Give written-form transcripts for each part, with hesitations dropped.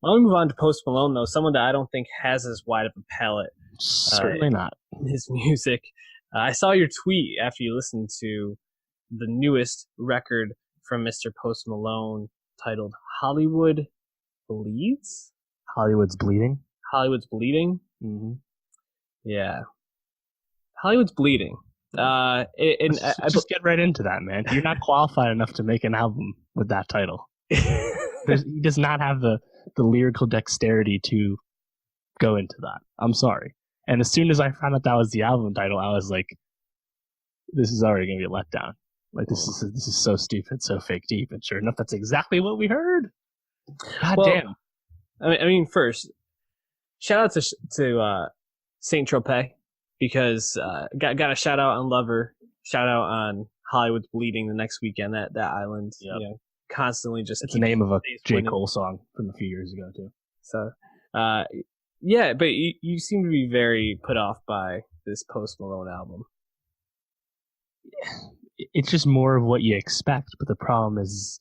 I want to move on to Post Malone, though, someone that I don't think has as wide of a palette. Certainly not. His music. I saw your tweet after you listened to the newest record from Mr. Post Malone titled Hollywood Bleeds? Hollywood's bleeding. Hollywood's Bleeding? Mm-hmm. Yeah. Hollywood's Bleeding. Let's just get right into that, man. You're not qualified enough to make an album with that title. He does not have the lyrical dexterity to go into that. I'm sorry. And as soon as I found out that was the album title, I was like, this is already going to be a letdown. Like, this is so stupid, so fake deep. And sure enough, that's exactly what we heard. God damn. I mean, first, shout out to Saint Tropez, because got a shout out on Lover, shout out on Hollywood's Bleeding the next weekend. That island, constantly just. It's the name of a J. Cole song from a few years ago too. So, yeah, but you seem to be very put off by this Post Malone album. It's just more of what you expect, but the problem is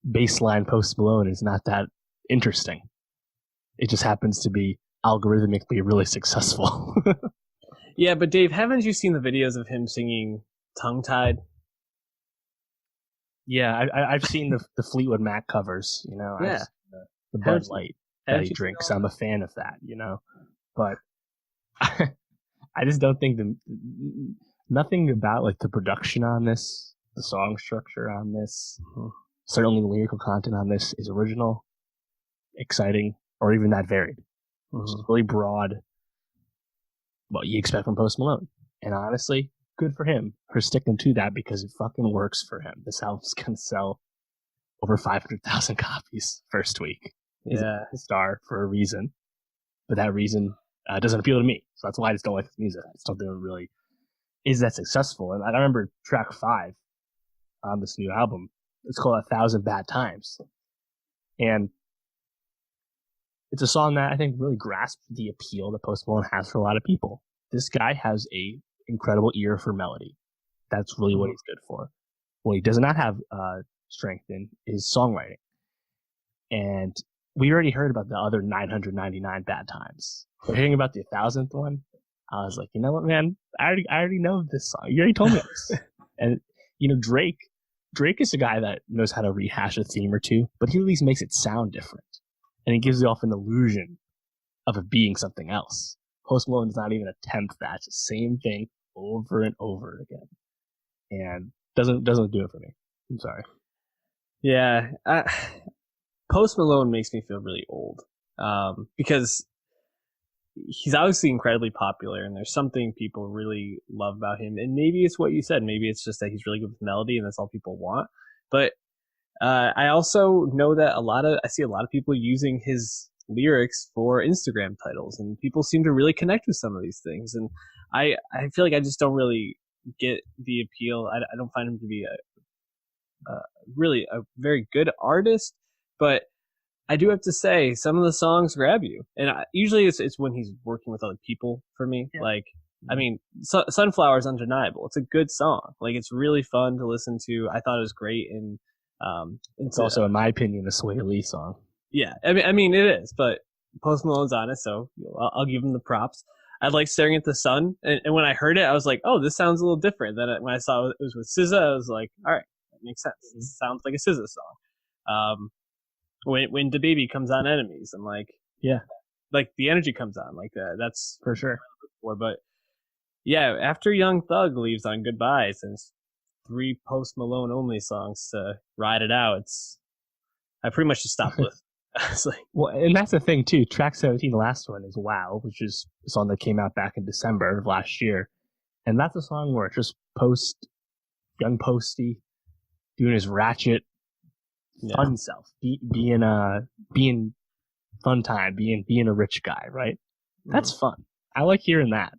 baseline Post Malone is not that interesting. It just happens to be algorithmically really successful. Yeah, but Dave, haven't you seen the videos of him singing tongue-tied? Yeah, I've seen the Fleetwood Mac covers, Yeah. The Bud Light that he drinks. I'm a fan of that, but I just don't think nothing about like the production on this, the song structure on this, certainly the lyrical content on this is original, exciting, or even that varied. It's really broad, what you expect from Post Malone. And honestly, good for him for sticking to that, because it fucking works for him. This album's gonna sell over 500,000 copies first week. He's a star for a reason, but that reason doesn't appeal to me. So that's why I just don't like his music. I just don't think it really is that successful. And I remember track 5 on this new album. It's called 1,000 Bad Times. And it's a song that I think really grasps the appeal that Post Malone has for a lot of people. This guy has a incredible ear for melody. That's really what he's good for. What he does not have strength in is songwriting. And we already heard about the other 999 bad times. But hearing about the 1,000th one, I was like, you know what, man? I already know this song. You already told me this. And, Drake is a guy that knows how to rehash a theme or two, but he at least makes it sound different. And he gives you off an illusion of it being something else. Post Malone does not even attempt that. It's the same thing over and over again. And doesn't do it for me. I'm sorry. Yeah. Post Malone makes me feel really old. Because he's obviously incredibly popular, and there's something people really love about him. And maybe it's what you said. Maybe it's just that he's really good with melody, and that's all people want. But I also know that I see a lot of people using his lyrics for Instagram titles, and people seem to really connect with some of these things. And I feel like I just don't really get the appeal. I don't find him to be really a very good artist, but I do have to say some of the songs grab you, and usually it's when he's working with other people for me. Yeah. Like, I mean, Sunflower is undeniable. It's a good song. Like, it's really fun to listen to. I thought it was great, and it's also, in my opinion, a Sway Lee song. Yeah, I mean it is, but Post Malone's on it, so I'll give him the props. I like Staring at the Sun, and when I heard it, I was like, oh, this sounds a little different. Then when I saw it was with SZA, I was like, all right, that makes sense. This sounds like a SZA song. When DaBaby comes on Enemies, I'm like, yeah, like the energy comes on, like that's for sure. But yeah, after Young Thug leaves on Goodbyes, and 3 Post Malone only songs to ride it out, I pretty much just stopped listening. Like, well, and that's the thing too. Track 17, the last one, is Wow, which is a song that came out back in December of last year, and that's a song where it's just young Posty doing his ratchet fun self, being fun time, being a rich guy, right? That's fun. I like hearing that.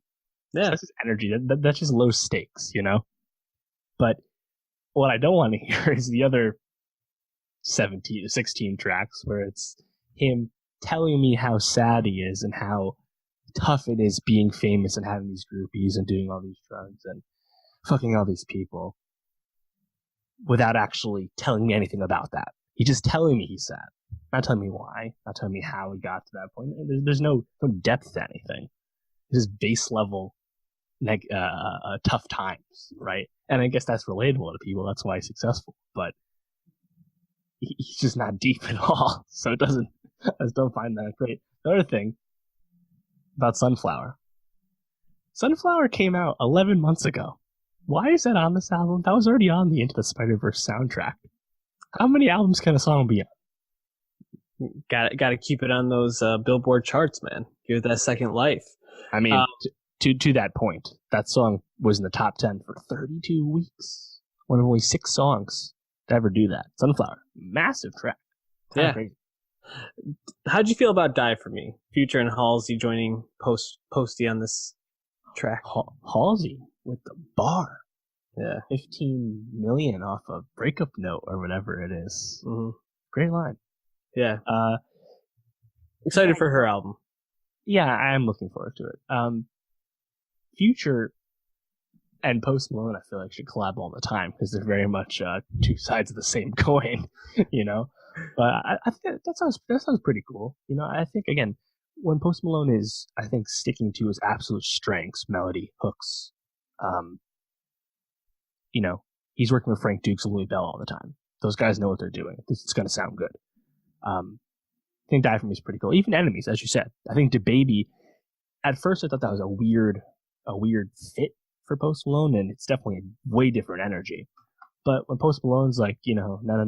Yeah, that's just energy. That's just low stakes, But what I don't want to hear is the other 16 tracks where it's him telling me how sad he is and how tough it is being famous and having these groupies and doing all these drugs and fucking all these people without actually telling me anything about that. He's just telling me he's sad. Not telling me why. Not telling me how he got to that point. There's no depth to anything. It's just base level, tough times, right? And I guess that's relatable to people. That's why he's successful. But he's just not deep at all. So I just don't find that great. The other thing about Sunflower. Sunflower came out 11 months ago. Why is that on this album? That was already on the Into the Spider-Verse soundtrack. How many albums can a song be on? Got to keep it on those Billboard charts, man. Give it that second life. I mean, to that point, that song was in the top 10 for 32 weeks. One of only 6 songs to ever do that. Sunflower, massive track. Yeah. Crazy. How'd you feel about Die For Me? Future and Halsey joining Posty on this track. Halsey with the bar. Yeah. 15 million off a breakup note or whatever it is. Mm-hmm. Great line. Yeah. Excited for her album. Yeah, I'm looking forward to it. Future and Post Malone, I feel like, should collab all the time because they're very much two sides of the same coin, you know. But I think that sounds pretty cool. You know, I think again, when Post Malone is, I think, sticking to his absolute strengths, melody, hooks, you know, he's working with Frank Dukes and Louis Bell all the time. Those guys know what they're doing. It's going to sound good. I think Die For Me is pretty cool. Even Enemies, as you said. I think DaBaby, at first I thought that was a weird fit for Post Malone, and it's definitely a way different energy. But when Post Malone's like, you know, na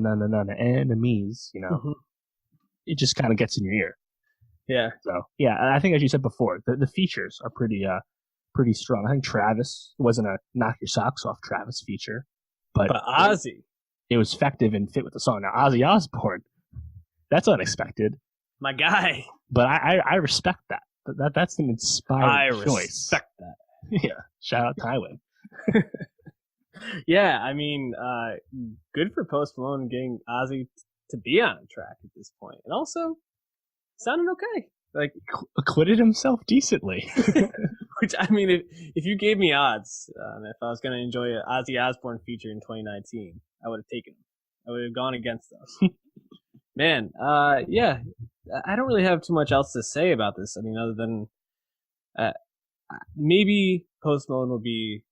enemies, you know, mm-hmm. It just kind of gets in your ear. Yeah. So yeah, I think as you said before, the features are pretty strong. I think Travis wasn't a knock your socks off Travis feature, but Ozzy, it was effective and fit with the song. Now Ozzy Osbourne, that's unexpected. My guy. But I respect that. That's an inspiring choice. I respect that. Yeah. Shout out Tywin. Yeah, I mean, good for Post Malone getting Ozzy to be on a track at this point. And also, sounded okay. Like, acquitted himself decently. Which, I mean, if you gave me odds, if I was going to enjoy an Ozzy Osbourne feature in 2019, I would have taken them. I would have gone against those. Man, yeah, I don't really have too much else to say about this. I mean, other than maybe Post Malone will be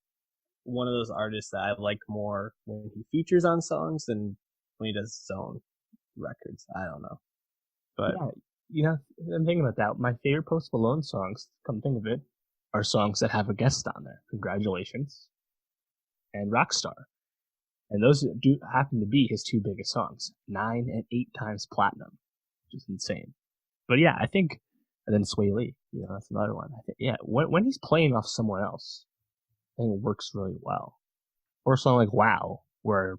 one of those artists that I like more when he features on songs than when he does his own records. I don't know. But yeah, you know, I'm thinking about that. My favorite Post Malone songs, come think of it, are songs that have a guest on there. Congratulations and Rockstar. And those do happen to be his 2 biggest songs, 9 and 8 times platinum, which is insane. But yeah, I think, and then Sway Lee, you know, that's another one. I think, yeah, when he's playing off someone else, I think it works really well. Or a song like Wow, where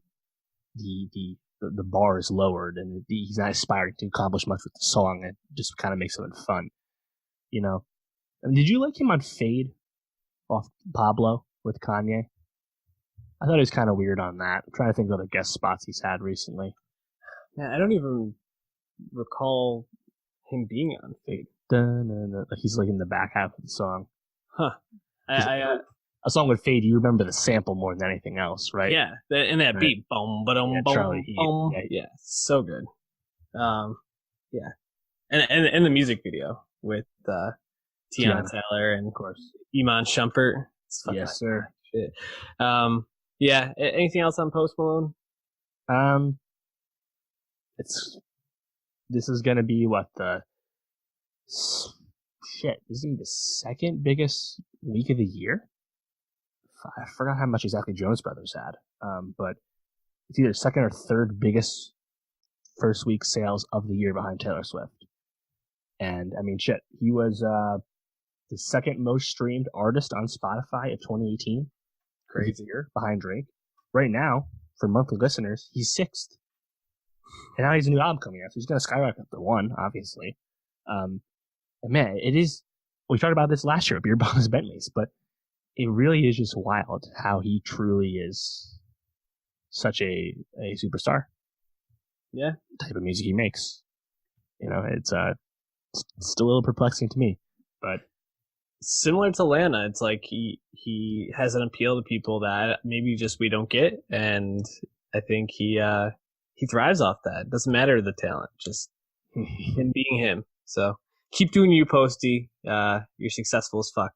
the bar is lowered and he's not aspiring to accomplish much with the song, and just kind of makes something fun, you know. I mean, did you like him on Fade off Pablo with Kanye? I thought he was kind of weird on that. I'm trying to think of the guest spots he's had recently. Man, I don't even recall him being on Fade. He's like in the back half of the song. Huh. A song with Fade, you remember the sample more than anything else, right? Yeah, and that beat, boom, boom, boom, boom. Yeah, so good. Yeah, and the music video with Tiana Taylor and of course Iman Shumpert. Yes, sir. Shit. Yeah. Anything else on Post Malone? This is gonna be what This is gonna be the second biggest week of the year. I forgot how much exactly Jonas Brothers had, but it's either second or third biggest first week sales of the year behind Taylor Swift. And I mean, shit, he was the second most streamed artist on Spotify of 2018. Crazy year behind Drake. Right now, for monthly listeners, he's 6th. And now he has a new album coming out, so he's going to skyrocket to 1, obviously. And man, it is. We talked about this last year, Beer Bombs Bentleys, but it really is just wild how he truly is such a superstar. Yeah. The type of music he makes. You know, it's still a little perplexing to me, but similar to Lana, it's like he has an appeal to people that maybe just we don't get, and I think he he thrives off that. Doesn't matter the talent, just him being him. So keep doing you, Posty. You're successful as fuck.